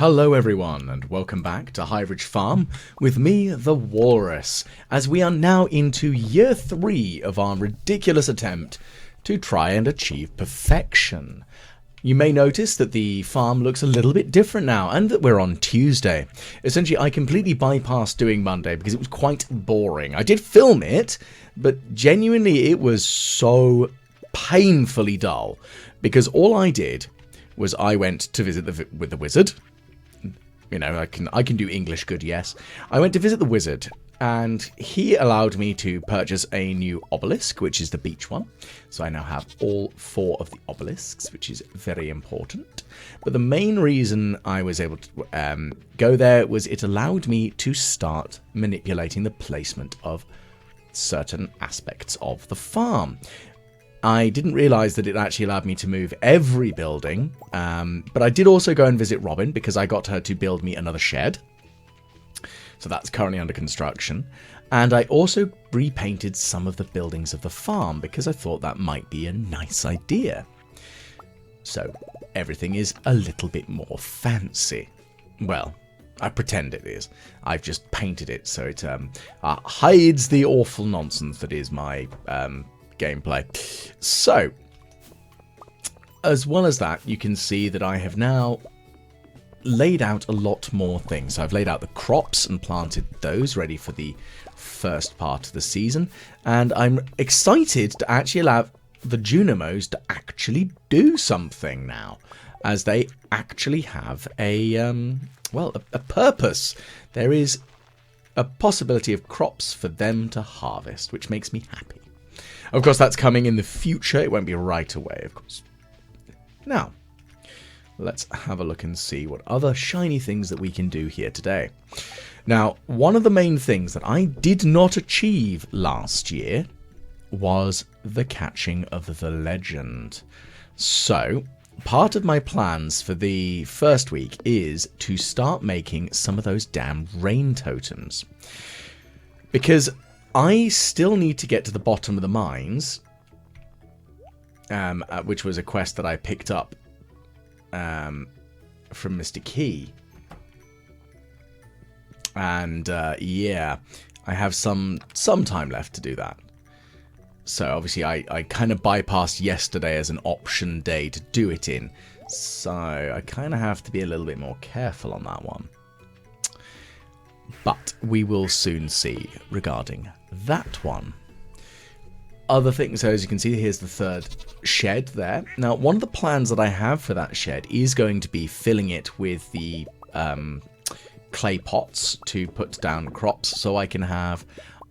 Hello everyone, and welcome back to Highridge Farm with me, the Walrus, as we are now into year 3 of our ridiculous attempt to try and achieve perfection. You may notice that the farm looks a little bit different now, and that we're on Tuesday. Essentially, I completely bypassed doing Monday because it was quite boring. I did film it, but genuinely it was so painfully dull, because all I did was I went to visit with the wizard. You know, I can do English good, yes. I went to visit the wizard, and he allowed me to purchase a new obelisk, which is the beach one. So I now have all 4 of the obelisks, which is very important. But the main reason I was able to go there was it allowed me to start manipulating the placement of certain aspects of the farm. I didn't realise that it actually allowed me to move every building, but I did also go and visit Robin because I got her to build me another shed. So that's currently under construction. And I also repainted some of the buildings of the farm because I thought that might be a nice idea. So everything is a little bit more fancy. Well, I pretend it is. I've just painted it so it hides the awful nonsense that is my gameplay. So, as well as that, you can see that I have now laid out a lot more things. So I've laid out the crops and planted those ready for the first part of the season, and I'm excited to actually allow the Junimos to actually do something now, as they actually have a purpose. There is a possibility of crops for them to harvest, which makes me happy. Of course, that's coming in the future. It won't be right away, of course. Now, let's have a look and see what other shiny things that we can do here today. Now, one of the main things that I did not achieve last year was the catching of the legend. So, part of my plans for the first week is to start making some of those damn rain totems. Because I still need to get to the bottom of the mines, which was a quest that I picked up from Mr. Key. And yeah, I have some time left to do that. So obviously I kind of bypassed yesterday as an option day to do it in. So I kind of have to be a little bit more careful on that one. But we will soon see regarding that one. Other things, so as you can see, here's the third shed there. Now, one of the plans that I have for that shed is going to be filling it with the clay pots to put down crops, so I can have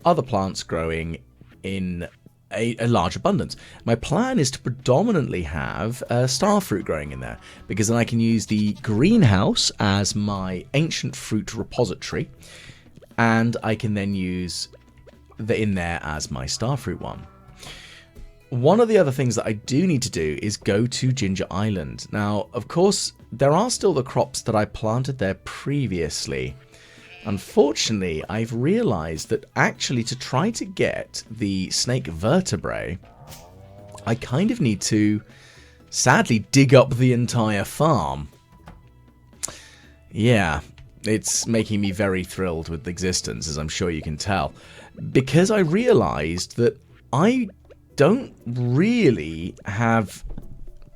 other plants growing in a large abundance. My plan is to predominantly have starfruit growing in there, because then I can use the greenhouse as my ancient fruit repository, and I can then use the in there as my starfruit one. One of the other things that I do need to do is go to Ginger Island. Now, of course, there are still the crops that I planted there previously. Unfortunately, I've realized that actually to try to get the snake vertebrae, I kind of need to, sadly, dig up the entire farm. Yeah, it's making me very thrilled with existence, as I'm sure you can tell. Because I realized that I don't really have,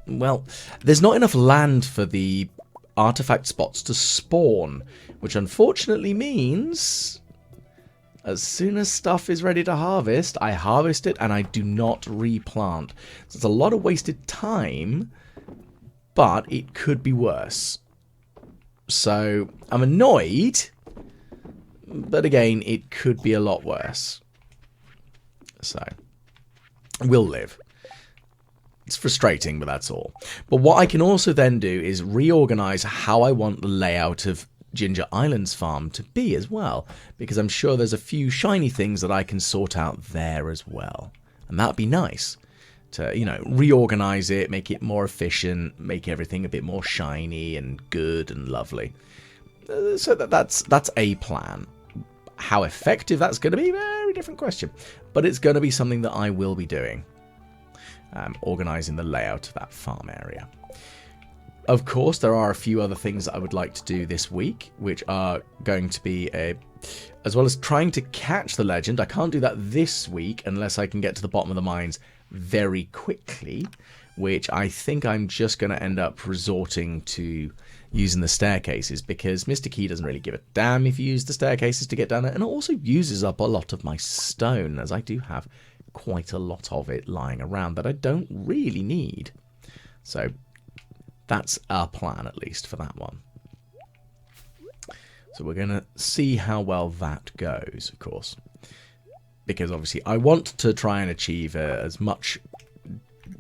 well, there's not enough land for the artifact spots to spawn, which unfortunately means as soon as stuff is ready to harvest, I harvest it and I do not replant. So it's a lot of wasted time, but it could be worse. So I'm annoyed, but again, it could be a lot worse. So we'll live. It's frustrating, but that's all. But what I can also then do is reorganize how I want the layout of Ginger Island's farm to be as well, because I'm sure there's a few shiny things that I can sort out there as well. And that'd be nice to, you know, reorganize it, make it more efficient, make everything a bit more shiny and good and lovely. So that's a plan. How effective that's going to be, very different question. But it's going to be something that I will be doing. Organising the layout of that farm area. Of course, there are a few other things that I would like to do this week, which are going to be as well as trying to catch the legend. I can't do that this week unless I can get to the bottom of the mines very quickly, which I think I'm just going to end up resorting to using the staircases, because Mr. Key doesn't really give a damn if you use the staircases to get down there, and it also uses up a lot of my stone, as I do have quite a lot of it lying around that I don't really need. So that's our plan, at least, for that one. So we're going to see how well that goes, of course. Because, obviously, I want to try and achieve as much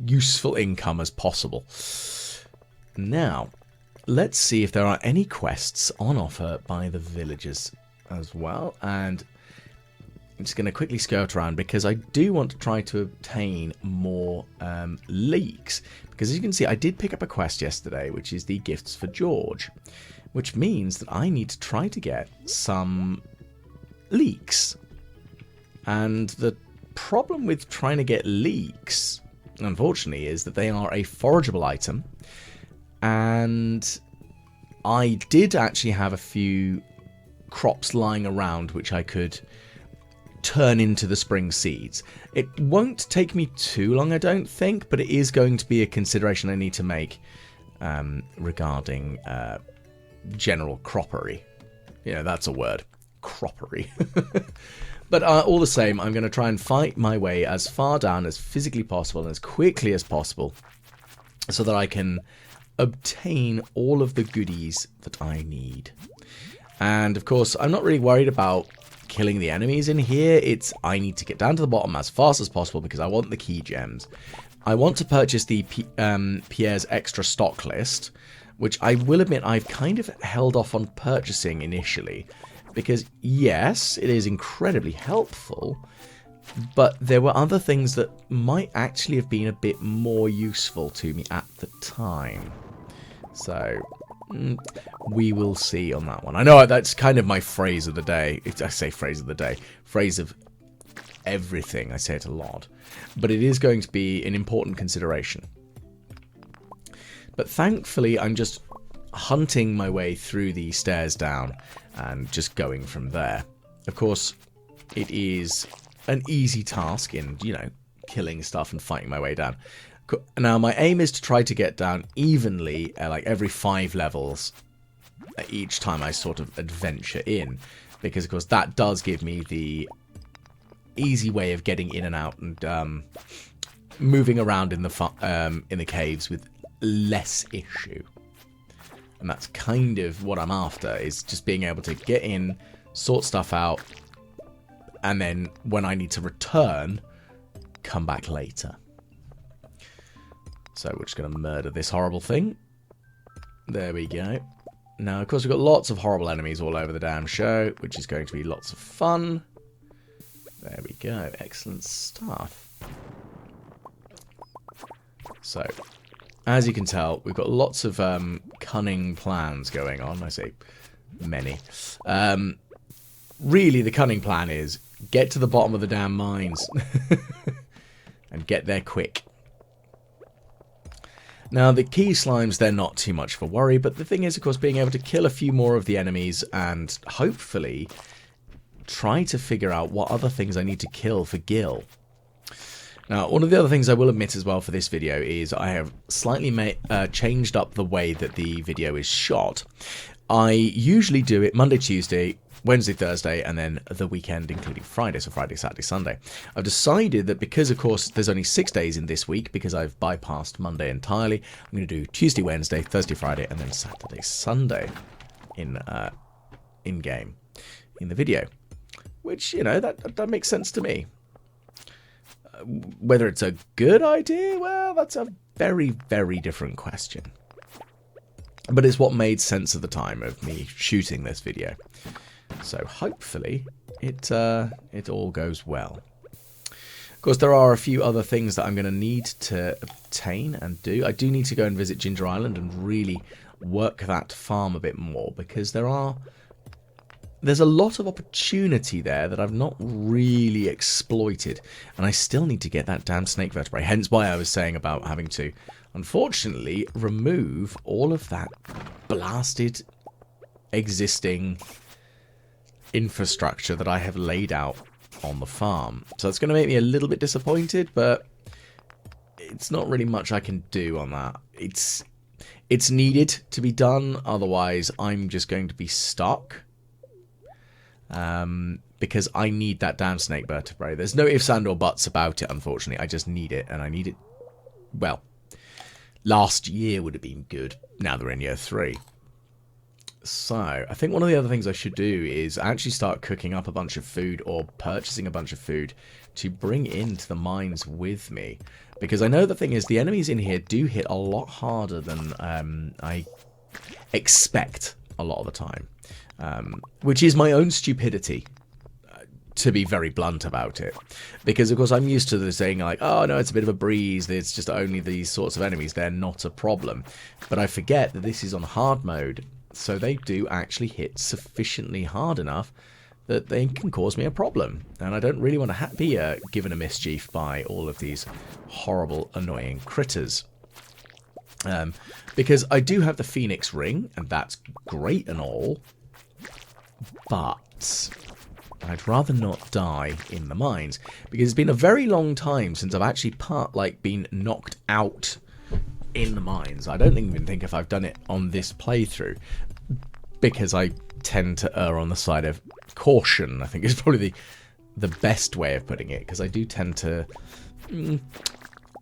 useful income as possible. Now, let's see if there are any quests on offer by the villagers as well. And I'm just going to quickly skirt around, because I do want to try to obtain more leeks. Because as you can see, I did pick up a quest yesterday, which is the Gifts for George. Which means that I need to try to get some leeks. And the problem with trying to get leeks, unfortunately, is that they are a forageable item. And I did actually have a few crops lying around which I could turn into the spring seeds. It won't take me too long, I don't think, but it is going to be a consideration I need to make regarding general croppery. You know, that's a word. Croppery. But all the same, I'm going to try and fight my way as far down as physically possible and as quickly as possible so that I can obtain all of the goodies that I need. And, of course, I'm not really worried about killing the enemies in here. I need to get down to the bottom as fast as possible because I want the key gems. I want to purchase the Pierre's extra stock list, which I will admit I've kind of held off on purchasing initially. Because, yes, it is incredibly helpful, but there were other things that might actually have been a bit more useful to me at the time. So, we will see on that one. I know that's kind of my phrase of the day. I say phrase of the day. Phrase of everything. I say it a lot. But it is going to be an important consideration. But thankfully, I'm just hunting my way through the stairs down and just going from there. Of course, it is an easy task in, you know, killing stuff and fighting my way down. Now, my aim is to try to get down evenly, like every 5 levels each time I sort of adventure in. Because, of course, that does give me the easy way of getting in and out and moving around in the caves with less issue. And that's kind of what I'm after, is just being able to get in, sort stuff out, and then when I need to return, come back later. So we're just going to murder this horrible thing. There we go. Now, of course, we've got lots of horrible enemies all over the damn show, which is going to be lots of fun. There we go. Excellent stuff. So, as you can tell, we've got lots of cunning plans going on. I say many. Really, the cunning plan is get to the bottom of the damn mines and get there quick. Now, the key slimes, they're not too much of a worry, but the thing is, of course, being able to kill a few more of the enemies and hopefully try to figure out what other things I need to kill for Gil. Now, one of the other things I will admit as well for this video is I have slightly changed up the way that the video is shot. I usually do it Monday, Tuesday, Wednesday, Thursday, and then the weekend, including Friday, so Friday, Saturday, Sunday. I've decided that because, of course, there's only 6 days in this week, because I've bypassed Monday entirely, I'm going to do Tuesday, Wednesday, Thursday, Friday, and then Saturday, Sunday in-game, in the video. Which, you know, that makes sense to me. Whether it's a good idea, well, that's a very, very different question. But it's what made sense at the time of me shooting this video. So hopefully it all goes well. Of course, there are a few other things that I'm going to need to obtain and do. I do need to go and visit Ginger Island and really work that farm a bit more, because there are there's a lot of opportunity there that I've not really exploited, and I still need to get that damn snake vertebrae, hence why I was saying about having to, unfortunately, remove all of that blasted existing infrastructure that I have laid out on the farm. So it's going to make me a little bit disappointed, but it's not really much I can do on that. It's needed to be done, otherwise I'm just going to be stuck. Because I need that damn snake vertebrae. There's no ifs and or buts about it, unfortunately. I just need it, and I need it... Well, last year would have been good. Now they're in year 3. So, I think one of the other things I should do is actually start cooking up a bunch of food or purchasing a bunch of food to bring into the mines with me. Because I know the thing is, the enemies in here do hit a lot harder than I expect a lot of the time. Which is my own stupidity, to be very blunt about it. Because, of course, I'm used to the saying, like, oh, no, it's a bit of a breeze, it's just only these sorts of enemies, they're not a problem. But I forget that this is on hard mode, so they do actually hit sufficiently hard enough that they can cause me a problem. And I don't really want to be given a mischief by all of these horrible, annoying critters. Because I do have the Phoenix Ring, and that's great and all, but I'd rather not die in the mines, because it's been a very long time since I've actually been knocked out in the mines. I don't even think if I've done it on this playthrough, because I tend to err on the side of caution, I think is probably the best way of putting it, because I do tend to...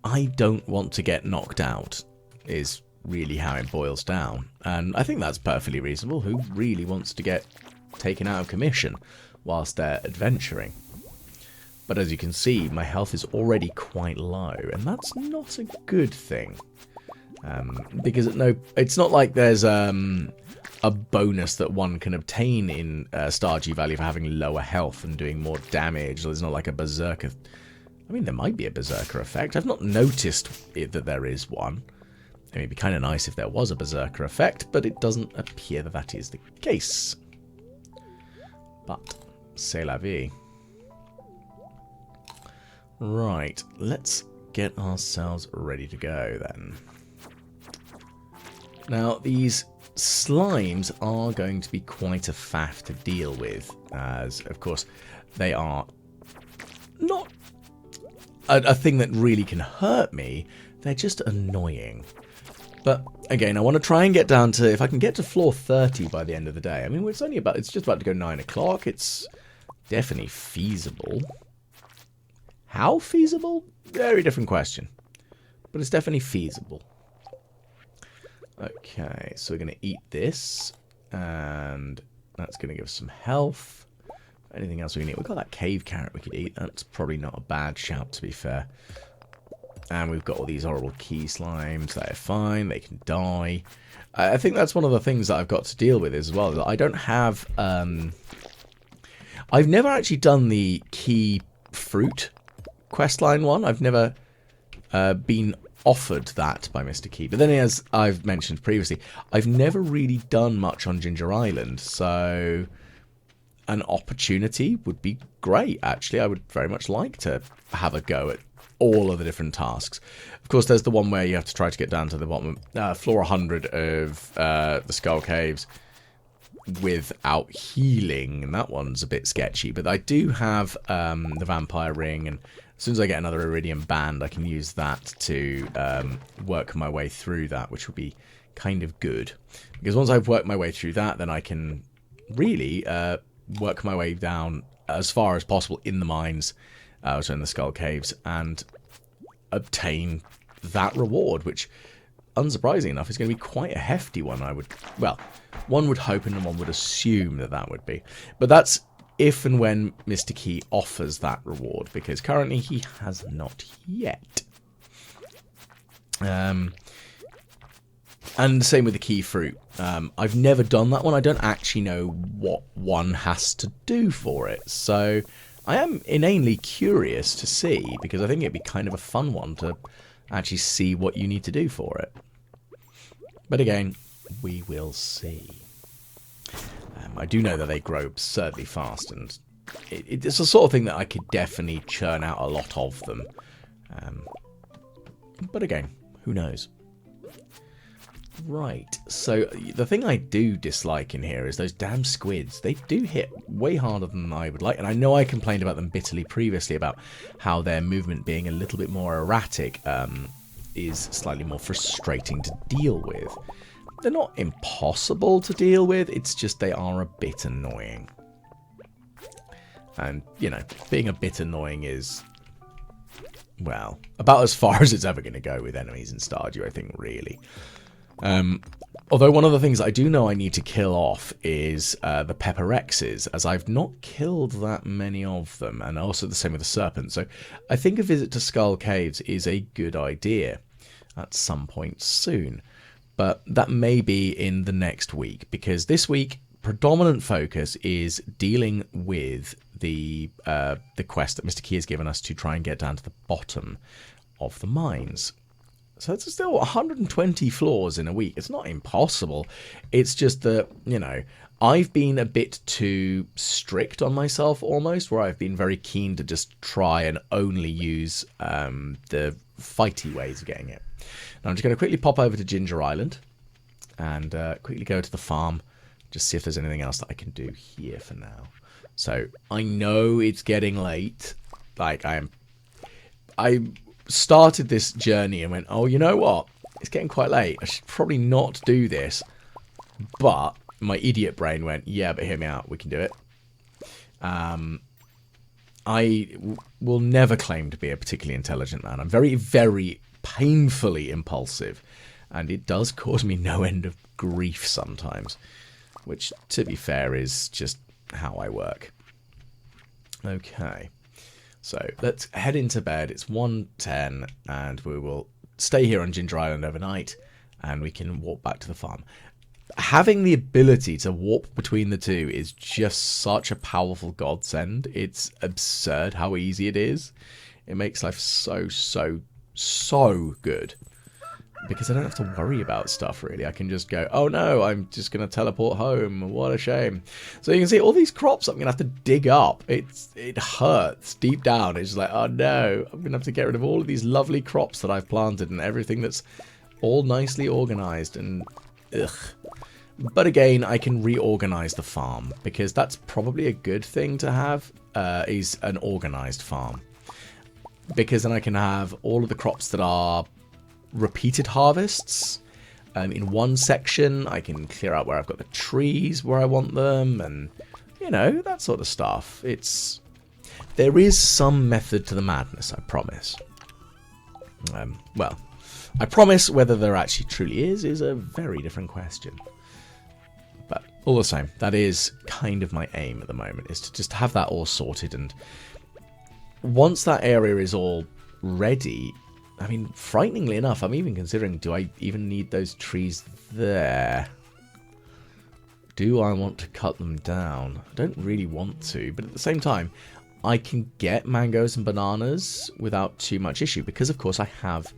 I don't want to get knocked out, is really how it boils down. And I think that's perfectly reasonable. Who really wants to get taken out of commission whilst they're adventuring? But as you can see, my health is already quite low, and that's not a good thing. Because it's not like there's a bonus that one can obtain in Stardew Valley for having lower health and doing more damage. There's not like a berserker... I mean, there might be a berserker effect. I've not noticed that there is one. I mean, it'd be kind of nice if there was a berserker effect, but it doesn't appear that that is the case. But, c'est la vie. Right, let's get ourselves ready to go then. Now, these slimes are going to be quite a faff to deal with, as, of course, they are not a thing that really can hurt me. They're just annoying. But, again, I want to try and get down to, if I can get to floor 30 by the end of the day. I mean, it's just about to go 9 o'clock. It's definitely feasible. How feasible? Very different question. But it's definitely feasible. Okay, so we're going to eat this. And that's going to give us some health. Anything else we can eat? We've got that cave carrot we could eat. That's probably not a bad shout, to be fair. And we've got all these horrible key slimes. They're fine. They can die. I think that's one of the things that I've got to deal with as well. That I don't have... I've never actually done the key fruit questline one. I've never been offered that by Mr. Key. But then, as I've mentioned previously, I've never really done much on Ginger Island. So an opportunity would be great, actually. I would very much like to have a go at all of the different tasks. Of course, there's the one where you have to try to get down to the bottom, floor 100 of the Skull Caves without healing, and that one's a bit sketchy. But I do have the Vampire Ring, and as soon as I get another Iridium Band, I can use that to work my way through that, which will be kind of good. Because once I've worked my way through that, then I can really work my way down as far as possible in the mines, so in the Skull Caves, and obtain that reward, which, unsurprisingly enough, is going to be quite a hefty one. One would hope and one would assume that that would be. But that's if and when Mr. Key offers that reward, because currently he has not yet. And the same with the key fruit. I've never done that one. I don't actually know what one has to do for it. So I am inanely curious to see, because I think it'd be kind of a fun one to actually see what you need to do for it. But again, we will see. I do know that they grow absurdly fast, and it's the sort of thing that I could definitely churn out a lot of them. But again, who knows? Right, so the thing I do dislike in here is those damn squids. They do hit way harder than I would like, and I know I complained about them bitterly previously about how their movement being a little bit more erratic is slightly more frustrating to deal with. They're not impossible to deal with, it's just they are a bit annoying. And, you know, being a bit annoying is, well, about as far as it's ever going to go with enemies in Stardew, I think, really. Although one of the things I do know I need to kill off is the Pepperexes, as I've not killed that many of them, and also the same with the serpents. So I think a visit to Skull Caves is a good idea at some point soon. But that may be in the next week, because this week, predominant focus is dealing with the quest that Mr. Key has given us to try and get down to the bottom of the mines. So it's still 120 floors in a week. It's not impossible. It's just that, you know, I've been a bit too strict on myself almost, where I've been very keen to just try and only use the fighty ways of getting it. Now I'm just going to quickly pop over to Ginger Island and quickly go to the farm, just see if there's anything else that I can do here for now. So I know it's getting late. Like I started this journey and went, oh, you know what? It's getting quite late. I should probably not do this. But my idiot brain went, yeah, but hear me out. We can do it. I will never claim to be a particularly intelligent man. I'm very, very painfully impulsive. And it does cause me no end of grief sometimes. Which, to be fair, is just how I work. Okay. So let's head into bed. It's 1:10 and we will stay here on Ginger Island overnight and we can walk back to the farm. Having the ability to warp between the two is just such a powerful godsend. It's absurd how easy it is. It makes life so, so, so good. Because I don't have to worry about stuff, really. I can just go, oh no, I'm just going to teleport home. What a shame. So you can see all these crops I'm going to have to dig up. It hurts deep down. It's just like, oh no, I'm going to have to get rid of all of these lovely crops that I've planted and everything that's all nicely organized and ugh. But again, I can reorganize the farm because that's probably a good thing to have, is an organized farm. Because then I can have all of the crops that are repeated harvests in one section. I can clear out where I've got the trees where I want them, and you know, that sort of stuff. There is some method to the madness, I promise. Well, I promise. Whether there actually truly is a very different question. But all the same, that is kind of my aim at the moment, is to just have that all sorted, and once that area is all ready, I mean, frighteningly enough, I'm even considering, do I even need those trees there? Do I want to cut them down? I don't really want to, but at the same time, I can get mangoes and bananas without too much issue, because of course I have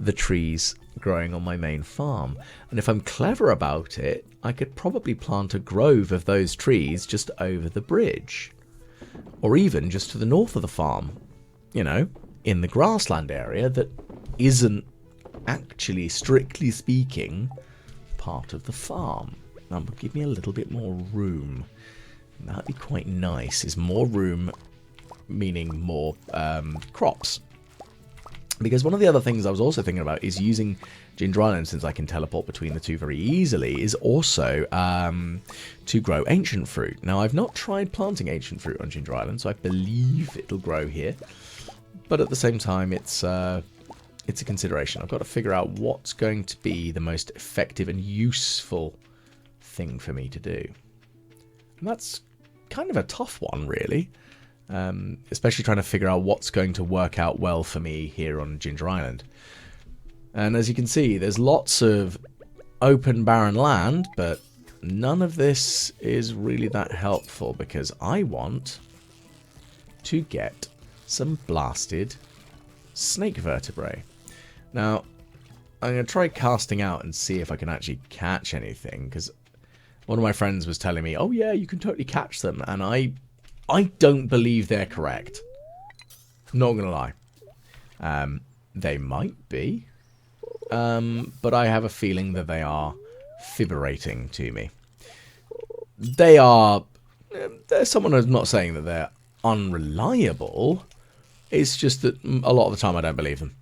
the trees growing on my main farm. And if I'm clever about it, I could probably plant a grove of those trees just over the bridge. Or even just to the north of the farm, you know, in the grassland area that isn't actually, strictly speaking, part of the farm. That would give me a little bit more room. That'd be quite nice. Is more room meaning more crops? Because one of the other things I was also thinking about is using Ginger Island, since I can teleport between the two very easily, is also to grow ancient fruit. Now, I've not tried planting ancient fruit on Ginger Island, so I believe it'll grow here. But at the same time, it's a consideration. I've got to figure out what's going to be the most effective and useful thing for me to do. And that's kind of a tough one, really. Especially trying to figure out what's going to work out well for me here on Ginger Island. And as you can see, there's lots of open, barren land, but none of this is really that helpful because I want to get some blasted snake vertebrae. Now, I'm going to try casting out and see if I can actually catch anything, because One of my friends was telling me, oh yeah, you can totally catch them. And I don't believe they're correct. Not going to lie. They might be. But I have a feeling that they are fibberating to me. They are... There's someone who's not saying that they're unreliable. It's just that a lot of the time I don't believe them.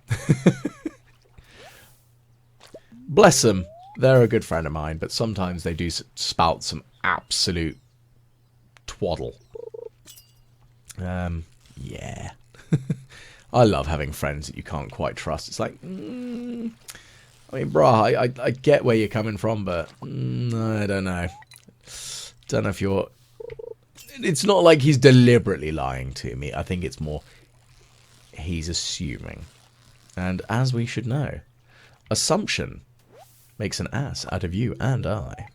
Bless them. They're a good friend of mine, but sometimes they do spout some absolute twaddle. Yeah. I love having friends that you can't quite trust. It's like, I mean, bruh, I get where you're coming from, but I don't know. Don't know if you're... It's not like he's deliberately lying to me. I think it's more he's assuming. And as we should know, assumption makes an ass out of you and I.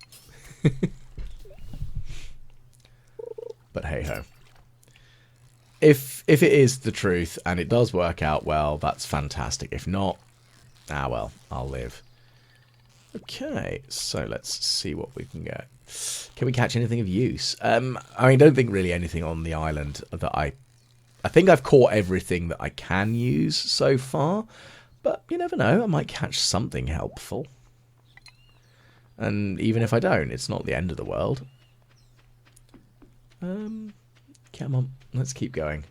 But hey-ho. If it is the truth and it does work out well, that's fantastic. If not, well, I'll live. Okay, so let's see what we can get. Can we catch anything of use? I mean, I don't think really anything on the island that I think I've caught everything that I can use so far, but you never know, I might catch something helpful. And even if I don't, it's not the end of the world. Come on, let's keep going.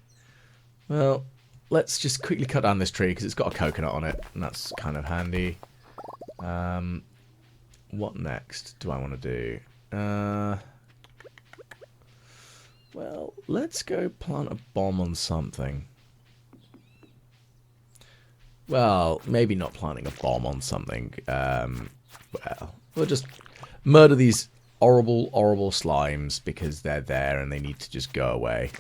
Well, let's just quickly cut down this tree because it's got a coconut on it, and that's kind of handy. What next do I want to do? Well, let's go plant a bomb on something. Well, maybe not planting a bomb on something. Well, we'll just murder these horrible, horrible slimes because they're there and they need to just go away.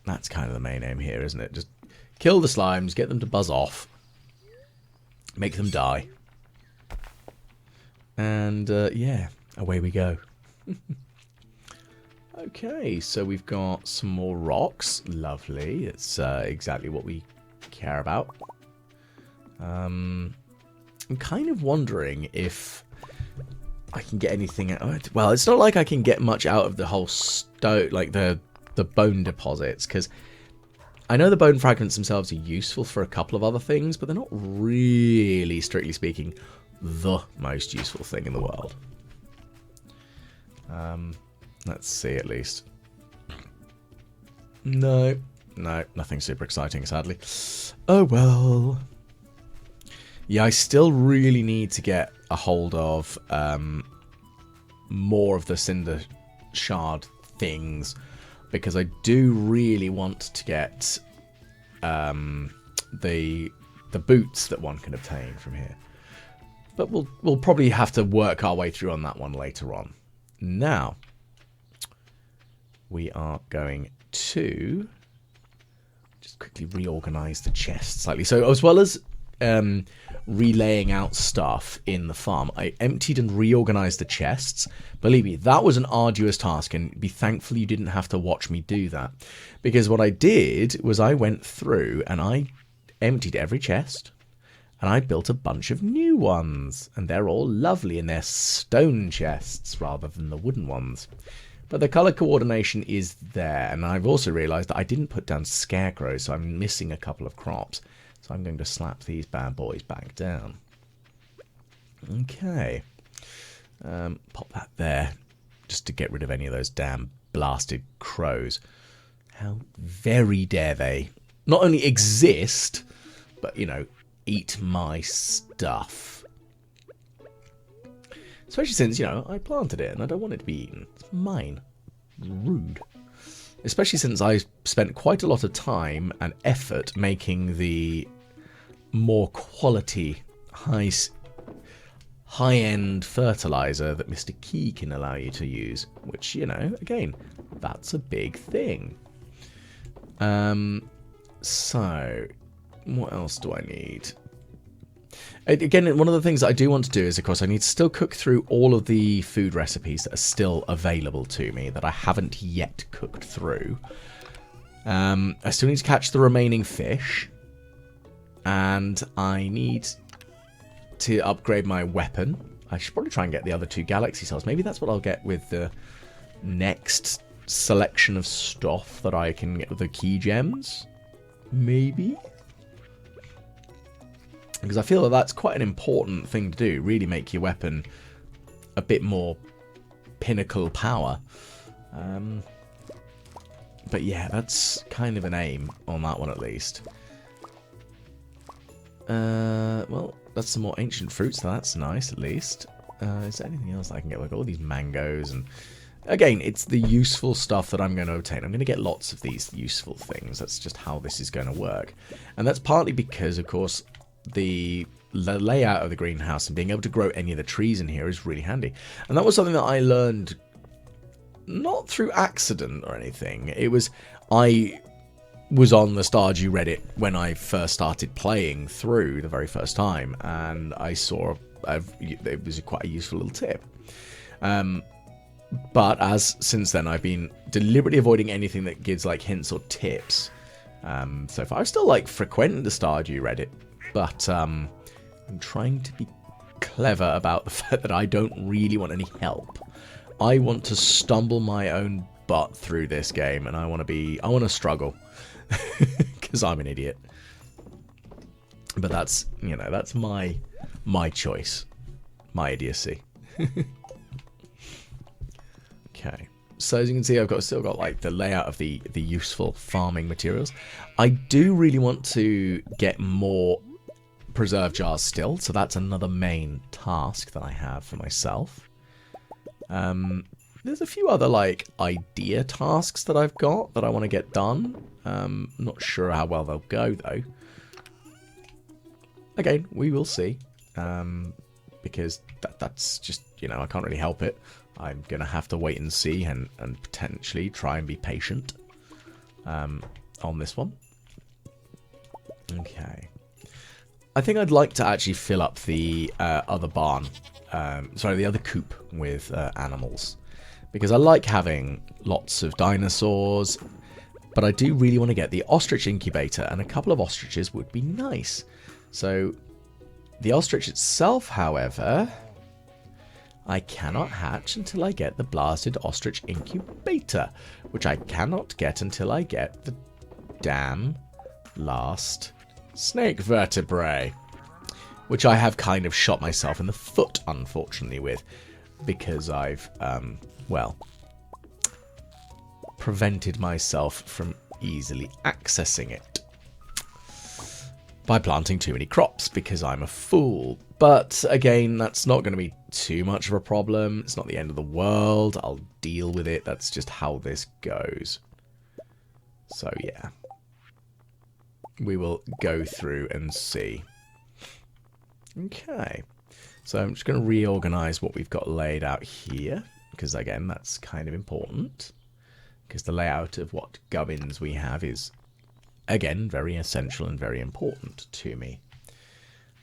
That's kind of the main aim here, isn't it? Just kill the slimes, get them to buzz off, make them die. And, yeah, away we go. Okay, so we've got some more rocks. Lovely. It's exactly what we care about. I'm kind of wondering if I can get anything out. Well, it's not like I can get much out of the whole like the bone deposits, because I know the bone fragments themselves are useful for a couple of other things, but they're not really, strictly speaking, the most useful thing in the world. Let's see at least. No, nothing super exciting, sadly. Oh well. Yeah, I still really need to get a hold of more of the cinder shard things, because I do really want to get the boots that one can obtain from here. But we'll probably have to work our way through on that one later on. Now, we are going to just quickly reorganize the chest slightly. So as well as relaying out stuff in the farm, I emptied and reorganized the chests. Believe me, that was an arduous task, and be thankful you didn't have to watch me do that. Because what I did was I went through and I emptied every chest, and I built a bunch of new ones, and they're all lovely, and they're stone chests rather than the wooden ones. But the colour coordination is there, and I've also realised that I didn't put down scarecrows, so I'm missing a couple of crops. So I'm going to slap these bad boys back down. Okay. Pop that there, just to get rid of any of those damn blasted crows. How very dare they not only exist, but, you know, eat my stuff. Especially since, you know, I planted it and I don't want it to be eaten. It's mine. Rude. Especially since I spent quite a lot of time and effort making the more quality, high-end fertilizer that Mr. Key can allow you to use. Which, you know, again, that's a big thing. So, what else do I need? Again, one of the things that I do want to do is, of course, I need to still cook through all of the food recipes that are still available to me that I haven't yet cooked through. I still need to catch the remaining fish. And I need to upgrade my weapon. I should probably try and get the other 2 galaxy cells. Maybe that's what I'll get with the next selection of stuff that I can get with the key gems. Maybe? Because I feel that that's quite an important thing to do. Really make your weapon a bit more pinnacle power. But yeah, that's kind of an aim on that one at least. Well, that's some more ancient fruits, so that's nice at least. Is there anything else I can get? Like all these mangoes and... Again, it's the useful stuff that I'm going to obtain. I'm going to get lots of these useful things. That's just how this is going to work. And that's partly because, of course, the layout of the greenhouse and being able to grow any of the trees in here is really handy. And that was something that I learned not through accident or anything. It was... I was on the Stardew Reddit when I first started playing through the very first time. And I saw... it was quite a useful little tip. But as since then, I've been deliberately avoiding anything that gives like hints or tips. So far, I still like frequent the Stardew Reddit, but I'm trying to be clever about the fact that I don't really want any help. I want to stumble my own butt through this game, and I want to struggle because I'm an idiot. But that's, you know, that's my choice, my idiocy. Okay, so as you can see, I've still got like the layout of the useful farming materials. I do really want to get more preserve jars still, so that's another main task that I have for myself. There's a few other like idea tasks that I've got that I want to get done. Not sure how well they'll go though. Again, we will see, because that's just, you know, I can't really help it. I'm going to have to wait and see and potentially try and be patient on this one. Okay. I think I'd like to actually fill up the other barn, the other coop with animals. Because I like having lots of dinosaurs, but I do really want to get the ostrich incubator, and a couple of ostriches would be nice. So, the ostrich itself, however... I cannot hatch until I get the blasted ostrich incubator, which I cannot get until I get the damn last snake vertebrae, which I have kind of shot myself in the foot, unfortunately, with, because I've, well, prevented myself from easily accessing it by planting too many crops, because I'm a fool. But again, that's not going to be too much of a problem. It's not the end of the world. I'll deal with it. That's just how this goes. So yeah, we will go through and see. Okay, so I'm just going to reorganize what we've got laid out here, because again, that's kind of important, because the layout of what gubbins we have is, again, very essential and very important to me.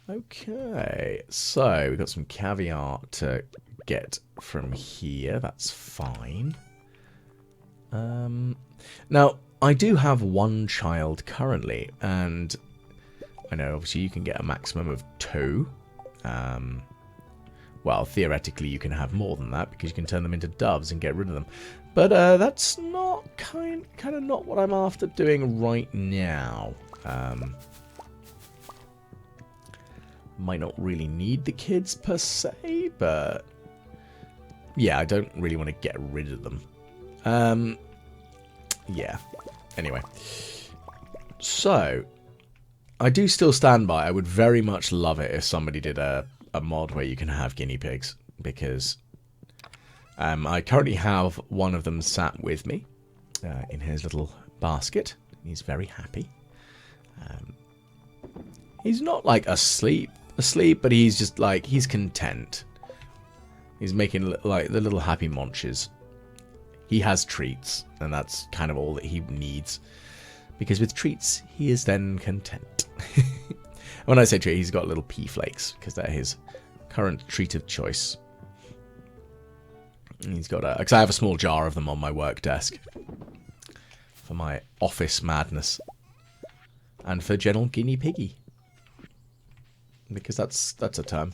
Okay, so we've got some caviar to get from here. That's fine. Now, I do have one child currently, and I know obviously you can get a maximum of 2. Well, theoretically you can have more than that because you can turn them into doves and get rid of them. But that's not kind of not what I'm after doing right now. Might not really need the kids per se, but yeah, I don't really want to get rid of them. Yeah. Anyway, so I do still stand by. I would very much love it if somebody did a mod where you can have guinea pigs, because I currently have one of them sat with me in his little basket. He's very happy. He's not like asleep, but he's just like, he's content. He's making like the little happy munches. He has treats, and that's kind of all that he needs, because with treats he is then content. When I say treat, he's got little pea flakes because they're his current treat of choice. And he's got because I have a small jar of them on my work desk for my office madness, and for general guinea piggy, because that's a term.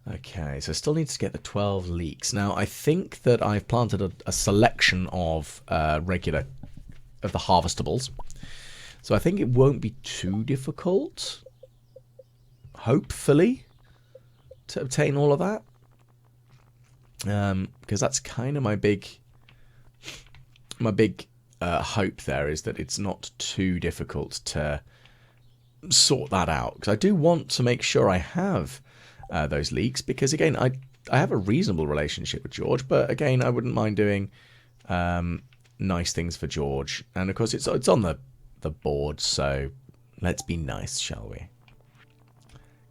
Okay, so still needs to get the 12 leeks. Now, I think that I've planted a selection of regular, of the harvestables. So I think it won't be too difficult, hopefully, to obtain all of that. Because that's kind of my big hope there, is that it's not too difficult to sort that out. Because I do want to make sure I have those leeks, because again, I have a reasonable relationship with George, but again, I wouldn't mind doing nice things for George. And of course, it's on the board, so let's be nice, shall we?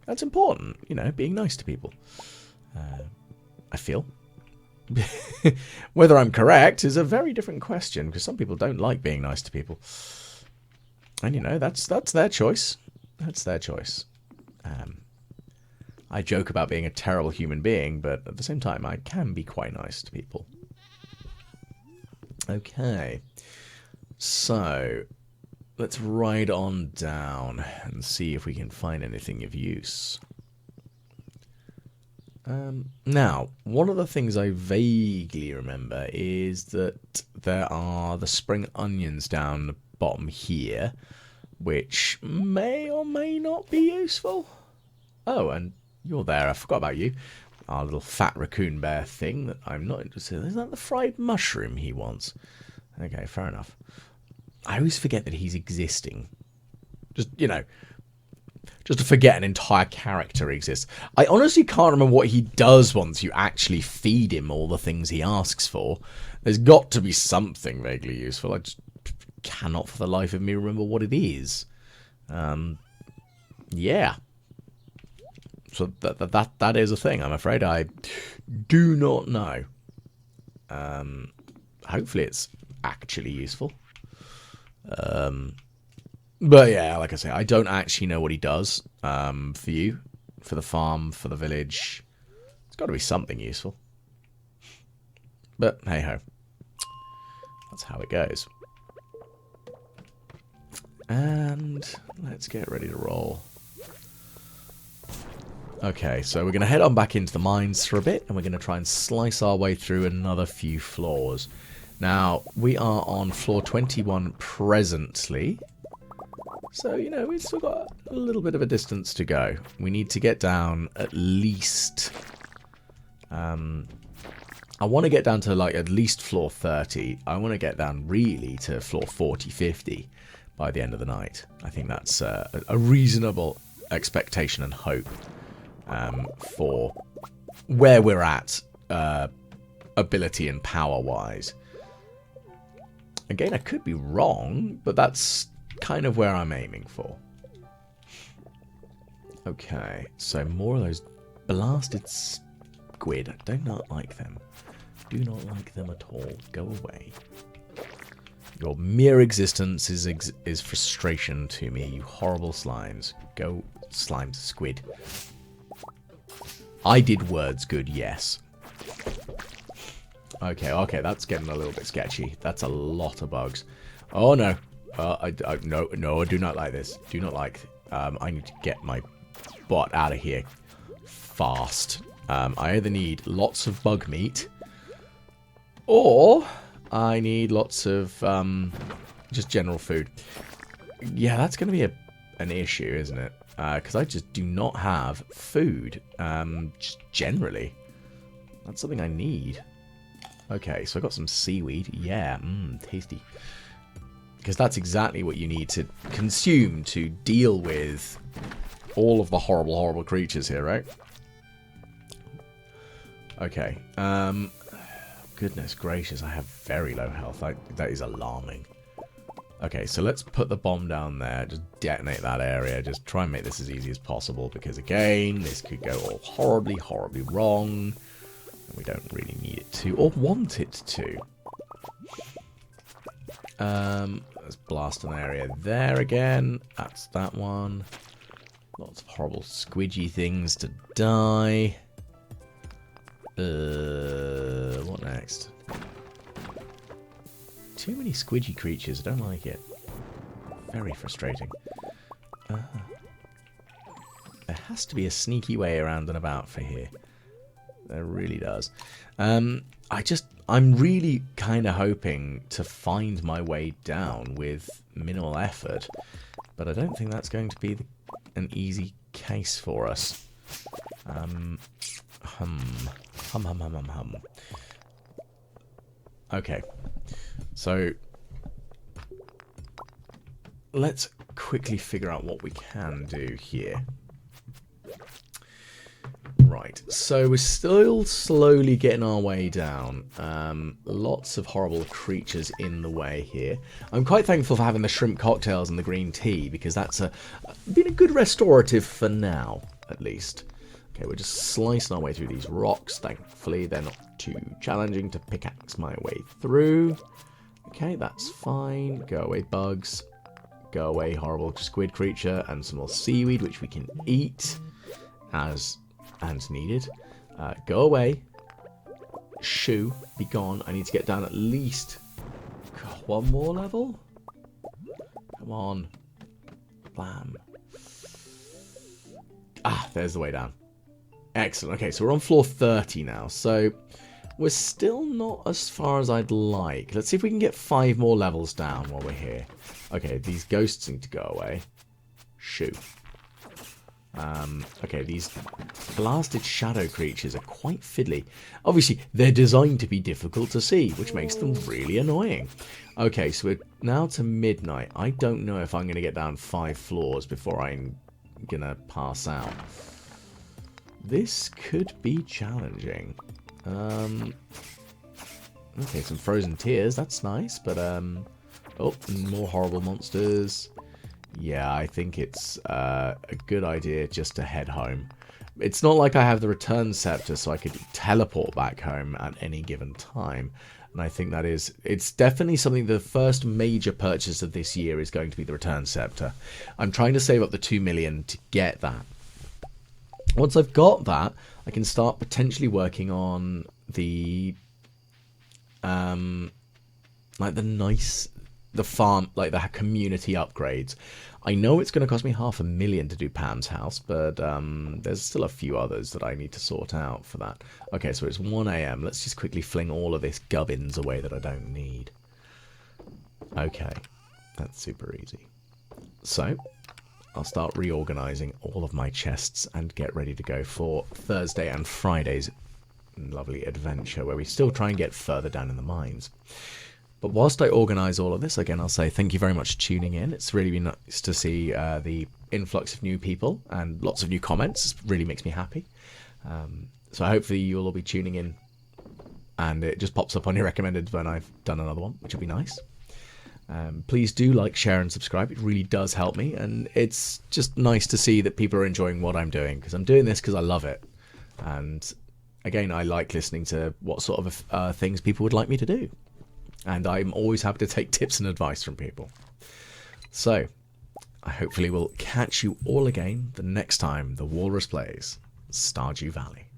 That's important, you know, being nice to people. I feel. Whether I'm correct is a very different question, because some people don't like being nice to people. And, you know, that's their choice. That's their choice. I joke about being a terrible human being, but at the same time, I can be quite nice to people. Okay. So, let's ride on down and see if we can find anything of use. Now, one of the things I vaguely remember is that there are the spring onions down the bottom here, which may or may not be useful. Oh, and you're there. I forgot about you. Our little fat raccoon bear thing that I'm not interested in. Is that the fried mushroom he wants? Okay, fair enough. I always forget that he's existing. Just, you know, just to forget an entire character exists. I honestly can't remember what he does once you actually feed him all the things he asks for. There's got to be something vaguely useful. I just cannot for the life of me remember what it is. Yeah. So that is a thing. I'm afraid I do not know. Hopefully it's actually useful. But yeah, like I say, I don't actually know what he does for you, for the farm, for the village. It's got to be something useful. But hey ho, that's how it goes. And let's get ready to roll. Okay, so we're going to head on back into the mines for a bit, and we're going to try and slice our way through another few floors. Now, we are on floor 21 presently. So, you know, we've still got a little bit of a distance to go. We need to get down at least... I want to get down to, like, at least floor 30. I want to get down, really, to floor 40, 50 by the end of the night. I think that's a reasonable expectation and hope for where we're at, ability and power-wise. Again, I could be wrong, but that's kind of where I'm aiming for. Okay, so more of those blasted squid. I do not like them. Do not like them at all. Go away. Your mere existence is frustration to me, you horrible slimes. Go, slimes, squid. I did words good, yes. Okay, that's getting a little bit sketchy. That's a lot of bugs. Oh no. No, I do not like this. Do not like... I need to get my butt out of here fast. I either need lots of bug meat, or I need lots of just general food. Yeah, that's going to be an issue, isn't it? Because I just do not have food, just generally. That's something I need. Okay, so I got some seaweed. Yeah, tasty. Because that's exactly what you need to consume to deal with all of the horrible, horrible creatures here, right? Okay. Goodness gracious, I have very low health. That is alarming. Okay, so let's put the bomb down there. Just detonate that area. Just try and make this as easy as possible. Because, again, this could go all horribly, horribly wrong. And we don't really need it to, or want it to. Let's blast an area there again. That's that one. Lots of horrible squidgy things to die. What next? Too many squidgy creatures. I don't like it. Very frustrating. There has to be a sneaky way around and about for here. There really does. I'm really kind of hoping to find my way down with minimal effort, but I don't think that's going to be an easy case for us. Okay, so let's quickly figure out what we can do here. Right, so we're still slowly getting our way down. Lots of horrible creatures in the way here. I'm quite thankful for having the shrimp cocktails and the green tea, because that's been a good restorative for now, at least. Okay, we're just slicing our way through these rocks. Thankfully, they're not too challenging to pickaxe my way through. Okay, that's fine. Go away, bugs. Go away, horrible squid creature, and some more seaweed, which we can eat as needed. Go away. Shoo, be gone. I need to get down at least one more level. Come on. Blam. Ah, there's the way down. Excellent. Okay, so we're on floor 30 now. So we're still not as far as I'd like. Let's see if we can get 5 more levels down while we're here. Okay, these ghosts need to go away. Shoo. Okay, these blasted shadow creatures are quite fiddly. Obviously, they're designed to be difficult to see, which makes them really annoying. Okay, so we're now to midnight. I don't know if I'm going to get down 5 floors before I'm going to pass out. This could be challenging. Okay, some frozen tears. That's nice, but oh, more horrible monsters. Yeah, I think it's a good idea just to head home. It's not like I have the return scepter, so I could teleport back home at any given time. And I think that it's definitely something, the first major purchase of this year is going to be the return scepter. I'm trying to save up the 2 million to get that. Once I've got that, I can start potentially working on the like the farm, like the community upgrades. I know it's going to cost me $500,000 to do Pam's house, but there's still a few others that I need to sort out for that. Okay, so it's 1 AM. Let's just quickly fling all of this gubbins away that I don't need. Okay, that's super easy. So I'll start reorganizing all of my chests and get ready to go for Thursday and Friday's lovely adventure, where we still try and get further down in the mines. But whilst I organise all of this, again, I'll say thank you very much for tuning in. It's really been nice to see the influx of new people and lots of new comments. It really makes me happy. So hopefully you'll all be tuning in and it just pops up on your recommended when I've done another one, which will be nice. Please do like, share and subscribe. It really does help me, and it's just nice to see that people are enjoying what I'm doing, because I'm doing this because I love it. And again, I like listening to what sort of things people would like me to do. And I'm always happy to take tips and advice from people. So, I hopefully will catch you all again the next time the Walrus plays Stardew Valley.